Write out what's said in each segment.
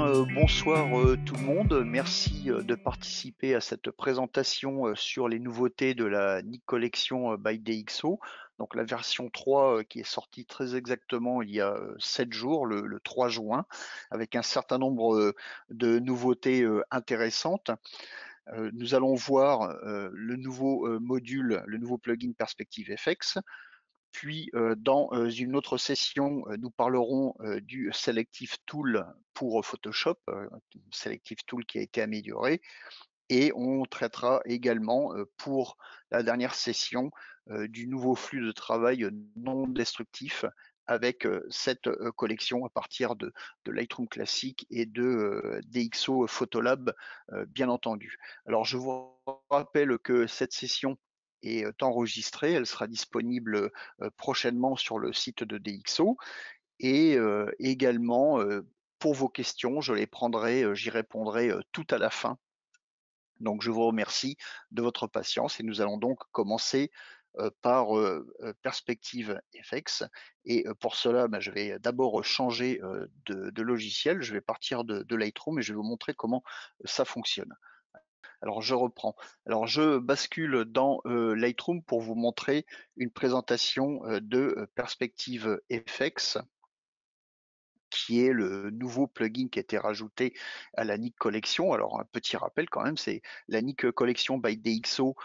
Bonsoir tout le monde. Merci de participer à cette présentation sur les nouveautés de la Nik Collection by DxO. Donc la version 3 qui est sortie très exactement il y a 7 jours, le 3 juin, avec un certain nombre de nouveautés intéressantes. Nous allons voir le nouveau module, le nouveau plugin Perspective FX. Puis, dans une autre session, nous parlerons du Selective Tool pour Photoshop, Selective Tool qui a été amélioré, et on traitera également pour la dernière session du nouveau flux de travail non destructif avec cette collection à partir de Lightroom Classic et de DxO Photolab, bien entendu. Alors, je vous rappelle que cette session est enregistrée, elle sera disponible prochainement sur le site de DxO et également pour vos questions, je les prendrai, j'y répondrai tout à la fin. Donc je vous remercie de votre patience et nous allons donc commencer par Perspective FX et pour cela je vais d'abord changer de logiciel, je vais partir de Lightroom et je vais vous montrer comment ça fonctionne. Alors je reprends. Alors je bascule dans Lightroom pour vous montrer une présentation de Perspective FX, qui est le nouveau plugin qui a été rajouté à la Nik Collection. Alors un petit rappel quand même, c'est la Nik Collection by DxO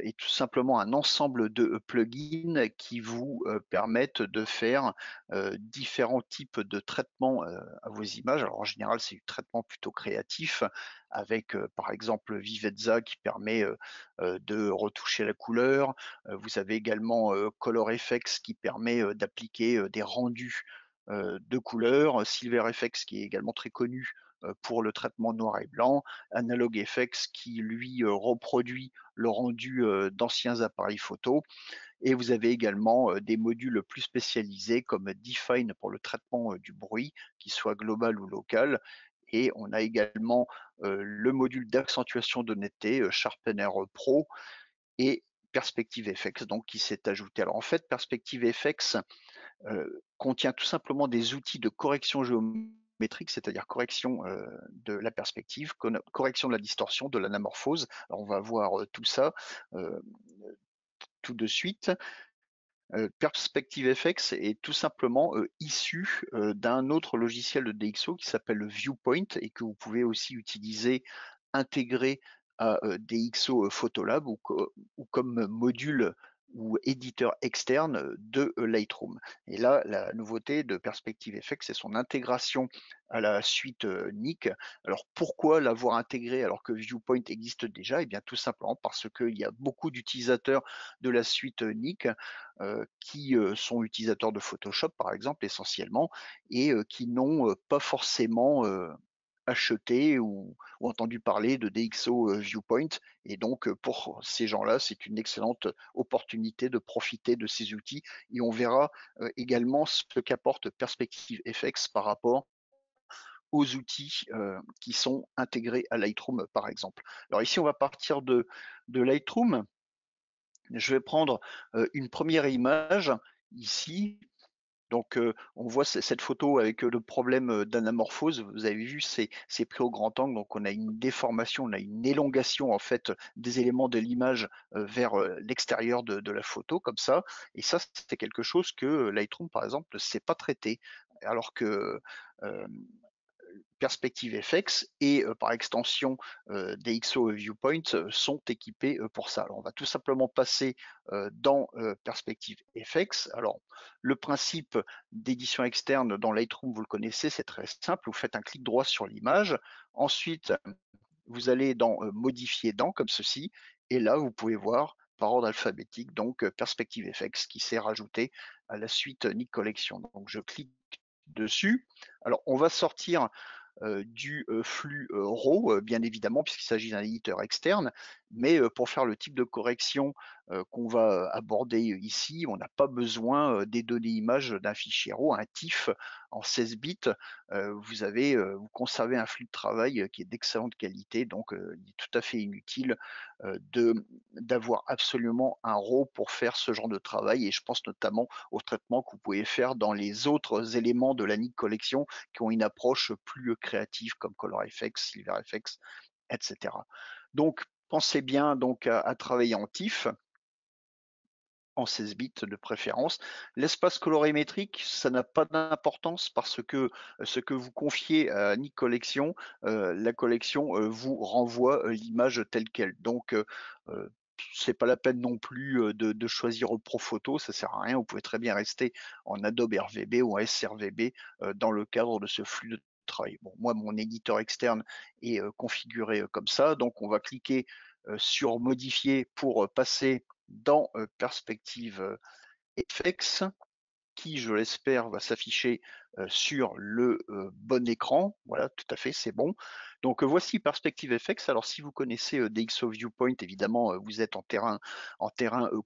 est tout simplement un ensemble de plugins qui vous permettent de faire différents types de traitements à vos images. Alors en général, c'est du traitement plutôt créatif avec par exemple Vivezza qui permet de retoucher la couleur. Vous avez également ColorFX qui permet d'appliquer des rendus de couleurs, SilverFX qui est également très connu pour le traitement noir et blanc, AnalogFX qui lui reproduit le rendu d'anciens appareils photo, et vous avez également des modules plus spécialisés comme Define pour le traitement du bruit, qu'il soit global ou local, et on a également le module d'accentuation de netteté Sharpener Pro et Perspective FX donc qui s'est ajouté. Alors en fait Perspective FX contient tout simplement des outils de correction géométrique, c'est-à-dire correction de la perspective, correction de la distorsion, de l'anamorphose. Alors on va voir tout ça euh, tout de suite. Perspective FX est tout simplement issu d'un autre logiciel de DxO qui s'appelle le Viewpoint et que vous pouvez aussi utiliser intégré à DxO Photolab ou comme module ou éditeur externe de Lightroom. Et là, la nouveauté de Perspective FX, c'est son intégration à la suite Nik. Alors pourquoi l'avoir intégré alors que Viewpoint existe déjà? Eh bien tout simplement parce qu'il y a beaucoup d'utilisateurs de la suite Nik qui sont utilisateurs de Photoshop par exemple essentiellement et qui n'ont pas forcément acheté ou entendu parler de DxO Viewpoint, et donc pour ces gens-là c'est une excellente opportunité de profiter de ces outils, et on verra également ce qu'apporte Perspective FX par rapport aux outils qui sont intégrés à Lightroom par exemple. Alors ici on va partir de Lightroom. Je vais prendre une première image ici. Donc on voit cette photo avec le problème d'anamorphose. Vous avez vu, c'est pris au grand angle, donc on a une déformation, on a une élongation en fait des éléments de l'image vers l'extérieur de la photo, comme ça. Et ça, c'est quelque chose que Lightroom, par exemple, ne sait pas traiter. Alors que euh, Perspective FX et par extension DxO Viewpoint sont équipés pour ça. Alors on va tout simplement passer dans Perspective FX. Alors le principe d'édition externe dans Lightroom, vous le connaissez, c'est très simple. Vous faites un clic droit sur l'image, ensuite vous allez dans Modifier dans, comme ceci, et là vous pouvez voir par ordre alphabétique, donc Perspective FX qui s'est rajouté à la suite Nik Collection. Donc je clique dessus. Alors on va sortir du flux RAW, bien évidemment, puisqu'il s'agit d'un éditeur externe, mais pour faire le type de correction qu'on va aborder ici, on n'a pas besoin des données images d'un fichier RAW, un TIFF en 16 bits. Vous conservez un flux de travail qui est d'excellente qualité, donc il est tout à fait inutile d'avoir absolument un RAW pour faire ce genre de travail. Et je pense notamment au traitement que vous pouvez faire dans les autres éléments de la Nik Collection qui ont une approche plus créative comme ColorFX, SilverFX, etc. Donc, pensez bien donc à travailler en TIFF, en 16 bits de préférence. L'espace colorimétrique, ça n'a pas d'importance parce que ce que vous confiez à Nik Collection, la collection vous renvoie l'image telle quelle. Donc, c'est pas la peine non plus de choisir Profoto, ça sert à rien. Vous pouvez très bien rester en Adobe RVB ou en sRVB dans le cadre de ce flux de travail. Bon, moi, mon éditeur externe est configuré comme ça, donc on va cliquer sur modifier pour passer dans Perspective FX qui, je l'espère, va s'afficher sur le bon écran. Voilà, tout à fait, c'est bon. Donc voici Perspective FX. Alors si vous connaissez DxO Viewpoint, évidemment, vous êtes en terrain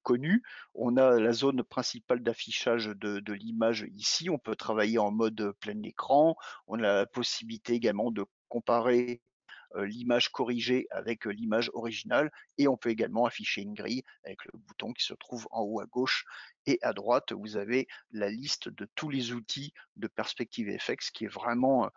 connu. On a la zone principale d'affichage de l'image ici. On peut travailler en mode plein écran. On a la possibilité également de comparer l'image corrigée avec l'image originale et on peut également afficher une grille avec le bouton qui se trouve en haut à gauche et à droite vous avez la liste de tous les outils de Perspective FX qui est vraiment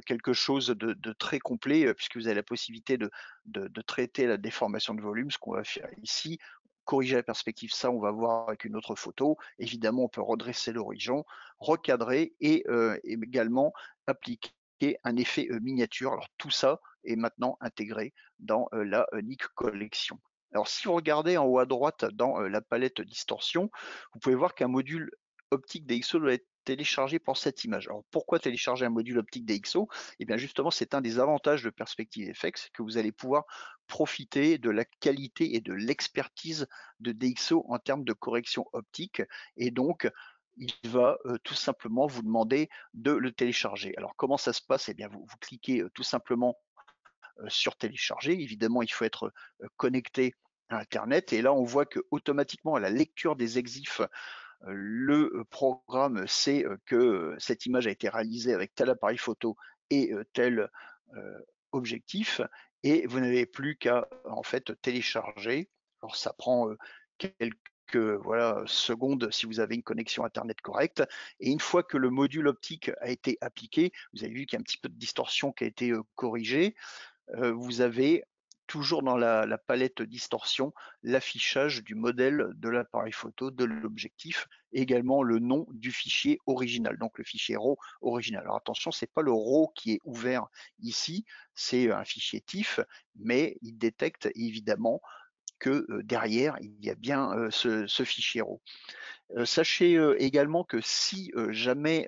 quelque chose de très complet puisque vous avez la possibilité de traiter la déformation de volume, ce qu'on va faire ici. Corriger la perspective, ça on va voir avec une autre photo. Évidemment, on peut redresser l'horizon, recadrer et également appliquer un effet miniature. Alors tout ça est maintenant intégré dans la Nik Collection. Alors si vous regardez en haut à droite dans la palette distorsion, vous pouvez voir qu'un module optique DxO doit être téléchargé pour cette image. Alors pourquoi télécharger un module optique DxO? Eh bien justement, c'est un des avantages de Perspective FX, que vous allez pouvoir profiter de la qualité et de l'expertise de DxO en termes de correction optique. Et donc, il va tout simplement vous demander de le télécharger. Alors comment ça se passe? Eh bien vous cliquez tout simplement sur télécharger. Évidemment, il faut être connecté à Internet et là on voit que automatiquement à la lecture des exifs, le programme sait que cette image a été réalisée avec tel appareil photo et tel objectif et vous n'avez plus qu'à en fait télécharger. Alors ça prend quelques voilà, secondes si vous avez une connexion internet correcte. Et une fois que le module optique a été appliqué, vous avez vu qu'il y a un petit peu de distorsion qui a été corrigée. Vous avez toujours dans la palette distorsion l'affichage du modèle de l'appareil photo, de l'objectif, et également le nom du fichier original, donc le fichier RAW original. Alors attention, c'est pas le RAW qui est ouvert ici, c'est un fichier TIFF, mais il détecte évidemment que derrière, il y a bien ce fichier RAW. Sachez également que si jamais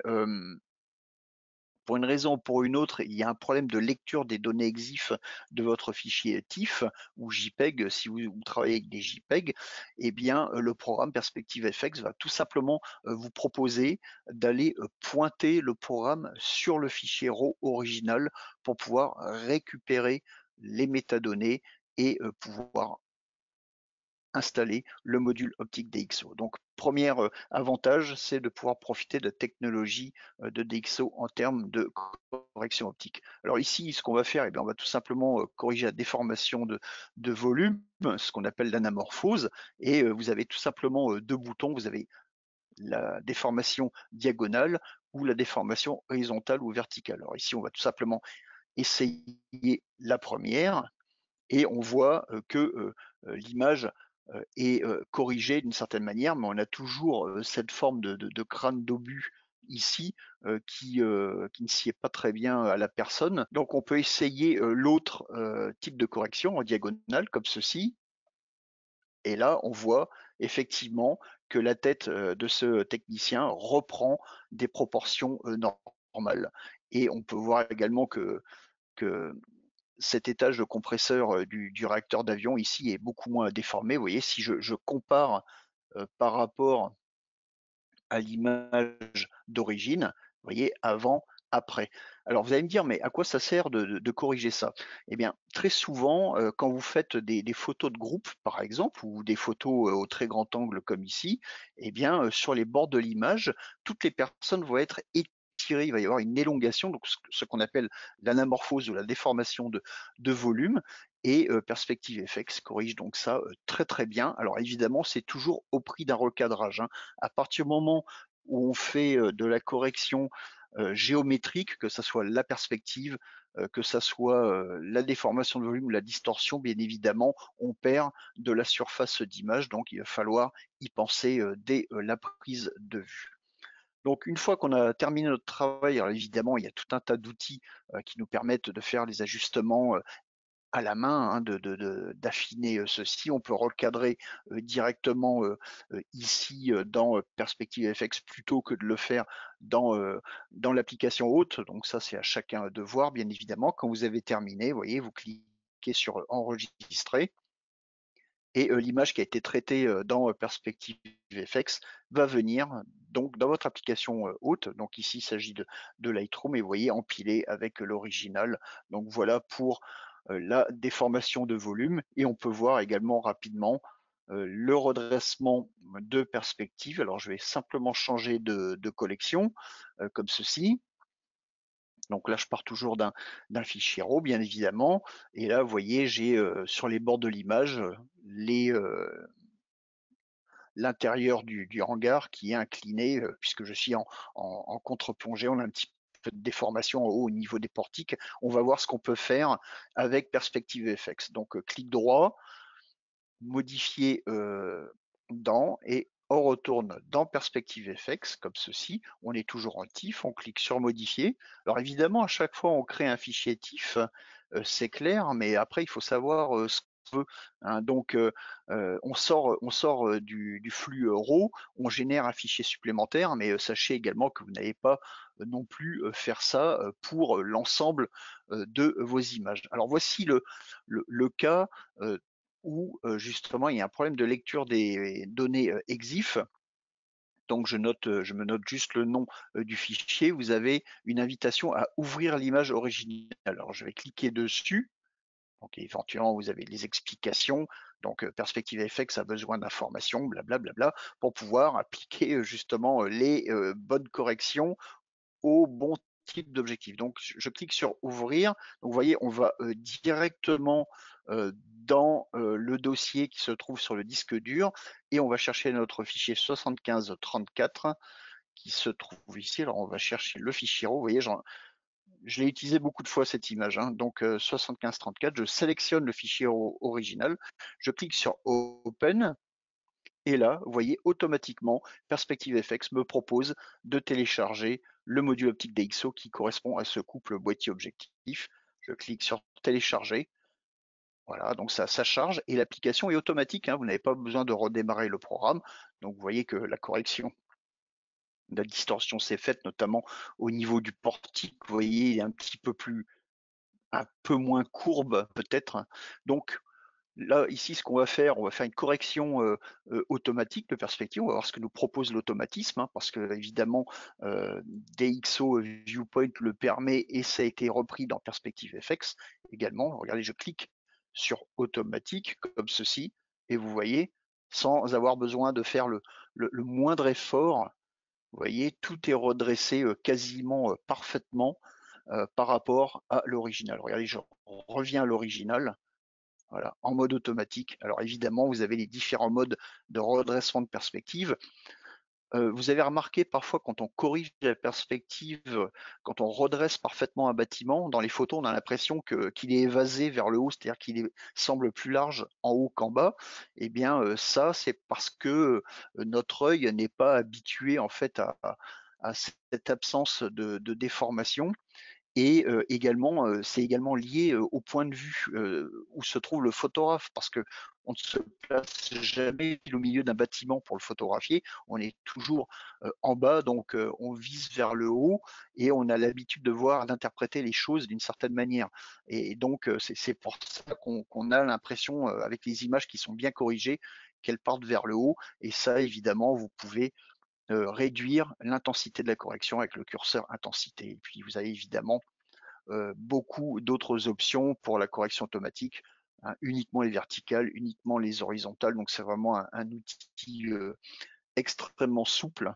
pour une raison ou pour une autre, il y a un problème de lecture des données EXIF de votre fichier TIFF ou JPEG, si vous travaillez avec des JPEG, eh bien, le programme Perspective FX va tout simplement vous proposer d'aller pointer le programme sur le fichier RAW original pour pouvoir récupérer les métadonnées et pouvoir installer le module optique DxO. Donc, premier avantage, c'est de pouvoir profiter de la technologie de DxO en termes de correction optique. Alors ici, ce qu'on va faire, eh bien, on va tout simplement corriger la déformation de volume, ce qu'on appelle l'anamorphose, et vous avez tout simplement deux boutons. Vous avez la déformation diagonale ou la déformation horizontale ou verticale. Alors ici, on va tout simplement essayer la première et on voit que l'image est corrigée d'une certaine manière, mais on a toujours cette forme de crâne d'obus ici qui ne sied pas très bien à la personne. Donc on peut essayer l'autre type de correction en diagonale, comme ceci. Et là, on voit effectivement que la tête de ce technicien reprend des proportions normales. Et on peut voir également que cet étage de compresseur du réacteur d'avion ici est beaucoup moins déformé. Vous voyez, si je compare par rapport à l'image d'origine, vous voyez, avant, après. Alors vous allez me dire: «Mais à quoi ça sert de corriger ça?» Eh bien, très souvent, quand vous faites des photos de groupe, par exemple, ou des photos, au très grand angle comme ici, eh bien, sur les bords de l'image, toutes les personnes vont être étirées. Il va y avoir une élongation, donc ce qu'on appelle l'anamorphose ou la déformation de volume et Perspective FX corrige donc ça, très, très bien. Alors évidemment, c'est toujours au prix d'un recadrage, hein. À partir du moment où on fait, de la correction géométrique, que ça soit la perspective, que ça soit la déformation de volume ou la distorsion, bien évidemment, on perd de la surface d'image, donc il va falloir y penser dès la prise de vue. Donc une fois qu'on a terminé notre travail, alors évidemment, il y a tout un tas d'outils qui nous permettent de faire les ajustements à la main, hein, d'affiner ceci. On peut recadrer directement ici dans Perspective FX plutôt que de le faire dans l'application haute. Donc ça, c'est à chacun de voir, bien évidemment. Quand vous avez terminé, vous voyez, vous cliquez sur enregistrer et l'image qui a été traitée dans Perspective FX va venir donc dans votre application haute. Donc ici, il s'agit de Lightroom et vous voyez empilé avec l'original. Donc voilà pour la déformation de volume et on peut voir également rapidement le redressement de perspective. Alors je vais simplement changer de collection comme ceci. Donc là, je pars toujours d'un fichier RAW, bien évidemment. Et là, vous voyez, j'ai sur les bords de l'image les l'intérieur du hangar qui est incliné, puisque je suis en contre-plongée. On a un petit peu de déformation en haut au niveau des portiques. On va voir ce qu'on peut faire avec Perspective FX. Donc, clic droit, modifier dans et on retourne dans Perspective FX comme ceci. On est toujours en TIFF, on clique sur modifier. Alors évidemment, à chaque fois, on crée un fichier TIFF, c'est clair, mais après, il faut savoir ce qu'on veut, hein. Donc, on sort du flux RAW, on génère un fichier supplémentaire, mais sachez également que vous n'allez pas non plus faire ça pour l'ensemble de vos images. Alors voici le cas où justement il y a un problème de lecture des données EXIF. Donc je me note juste le nom du fichier. Vous avez une invitation à ouvrir l'image originale. Alors je vais cliquer dessus. Donc éventuellement vous avez les explications. Donc Perspective FX a besoin d'informations, blablabla, pour pouvoir appliquer justement les bonnes corrections au bon type d'objectif. Donc je clique sur ouvrir. Donc vous voyez, on va directement dans le dossier qui se trouve sur le disque dur et on va chercher notre fichier 7534 qui se trouve ici. Alors on va chercher le fichier RAW. Vous voyez, je l'ai utilisé beaucoup de fois cette image, hein. Donc 7534, je sélectionne le fichier RAW original, je clique sur Open et là, vous voyez, automatiquement, Perspective FX me propose de télécharger le module optique DxO qui correspond à ce couple boîtier-objectif. Je clique sur télécharger. Voilà, donc ça charge et l'application est automatique, hein, vous n'avez pas besoin de redémarrer le programme. Donc vous voyez que la correction de la distorsion s'est faite, notamment au niveau du portique. Vous voyez, il est un peu moins courbe peut-être. Donc là, ici, ce qu'on va faire, on va faire une correction automatique de perspective. On va voir ce que nous propose l'automatisme, hein, parce que évidemment, DxO Viewpoint le permet et ça a été repris dans Perspective FX également. Regardez, je clique sur automatique comme ceci, et vous voyez, sans avoir besoin de faire le moindre effort, vous voyez, tout est redressé quasiment parfaitement par rapport à l'original. Regardez, je reviens à l'original. Voilà, en mode automatique. Alors évidemment, vous avez les différents modes de redressement de perspective. Vous avez remarqué parfois quand on corrige la perspective, quand on redresse parfaitement un bâtiment, dans les photos, on a l'impression qu'il est évasé vers le haut, c'est-à-dire qu'il semble plus large en haut qu'en bas. Eh bien, ça, c'est parce que notre œil n'est pas habitué en fait à cette absence de déformation. Et également, c'est également lié, au point de vue, où se trouve le photographe parce qu'on ne se place jamais au milieu d'un bâtiment pour le photographier. On est toujours, en bas donc on vise vers le haut et on a l'habitude de voir, d'interpréter les choses d'une certaine manière et donc c'est pour ça qu'on a l'impression, avec les images qui sont bien corrigées, qu'elles partent vers le haut et ça évidemment vous pouvez, réduire l'intensité de la correction avec le curseur intensité et puis vous avez évidemment beaucoup d'autres options pour la correction automatique, hein, uniquement les verticales, uniquement les horizontales. Donc c'est vraiment un outil extrêmement souple.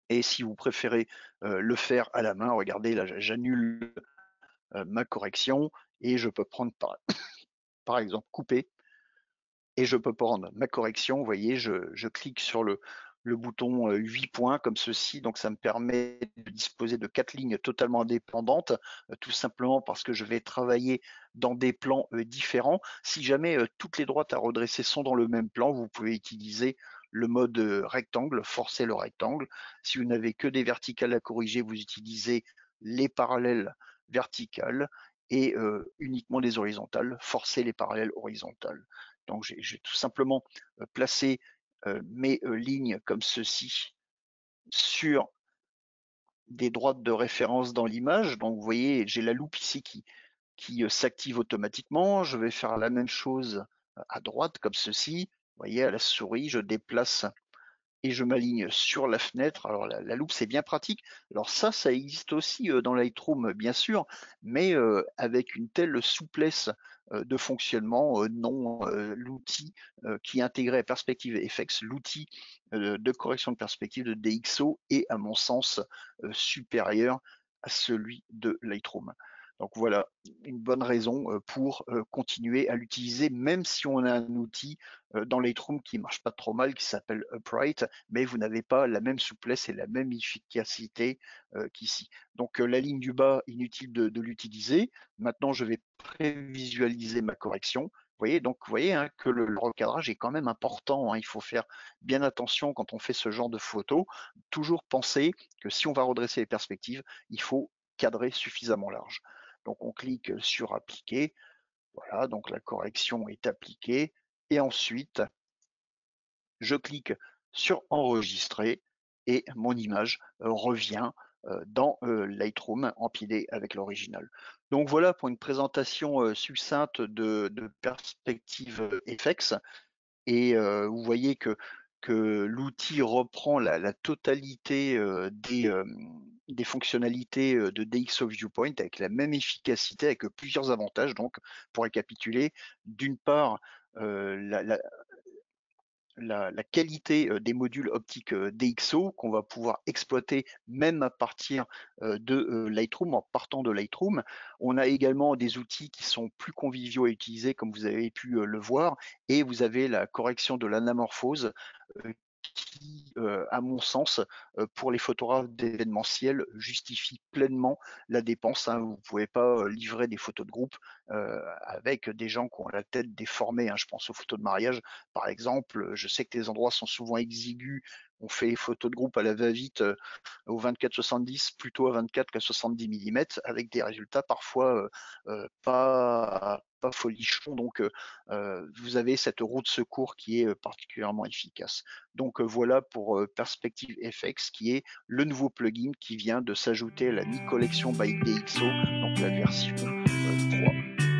Et si vous préférez le faire à la main, regardez là, j'annule ma correction et je peux prendre par exemple couper et je peux prendre ma correction. Vous voyez, je clique sur le bouton 8 points comme ceci, donc ça me permet de disposer de 4 lignes totalement indépendantes, tout simplement parce que je vais travailler dans des plans différents. Si jamais toutes les droites à redresser sont dans le même plan, vous pouvez utiliser le mode rectangle, forcer le rectangle. Si vous n'avez que des verticales à corriger, vous utilisez les parallèles verticales et uniquement les horizontales, forcer les parallèles horizontales. Donc j'ai tout simplement placé mes lignes comme ceci sur des droites de référence dans l'image. Donc vous voyez, j'ai la loupe ici qui s'active automatiquement. Je vais faire la même chose à droite comme ceci. Vous voyez, à la souris, je déplace et je m'aligne sur la fenêtre. Alors la loupe, c'est bien pratique. Alors ça existe aussi dans Lightroom, bien sûr, mais avec une telle souplesse de fonctionnement, non, l'outil qui est intégré à Perspective FX, l'outil de correction de perspective de DxO est, à mon sens, supérieur à celui de Lightroom. Donc voilà, une bonne raison pour continuer à l'utiliser, même si on a un outil dans Lightroom qui marche pas trop mal, qui s'appelle Upright, mais vous n'avez pas la même souplesse et la même efficacité qu'ici. Donc la ligne du bas, inutile de l'utiliser. Maintenant, je vais prévisualiser ma correction. Vous voyez hein, que le recadrage est quand même important. Hein. Il faut faire bien attention quand on fait ce genre de photos. Toujours penser que si on va redresser les perspectives, il faut cadrer suffisamment large. Donc on clique sur appliquer. Voilà, donc la correction est appliquée. Et ensuite, je clique sur enregistrer et mon image revient dans Lightroom empilée avec l'original. Donc voilà pour une présentation succincte de Perspective FX. Et vous voyez que l'outil reprend la totalité des fonctionnalités de DxO Viewpoint avec la même efficacité, avec plusieurs avantages. Donc, pour récapituler, d'une part, la qualité des modules optiques DxO qu'on va pouvoir exploiter même à partir de Lightroom, en partant de Lightroom. On a également des outils qui sont plus conviviaux à utiliser, comme vous avez pu le voir, et vous avez la correction de l'anamorphose qui, à mon sens, pour les photographes d'événementiel, justifie pleinement la dépense. Hein. Vous ne pouvez pas livrer des photos de groupe avec des gens qui ont la tête déformée. Hein. Je pense aux photos de mariage, par exemple. Je sais que les endroits sont souvent exigus. On fait les photos de groupe à la va-vite au 24-70 plutôt à 24 qu'à 70 mm avec des résultats parfois pas folichons. Donc vous avez cette roue de secours qui est particulièrement efficace. Donc voilà pour Perspective FX qui est le nouveau plugin qui vient de s'ajouter à la Ni Collection by DxO, donc la version 3.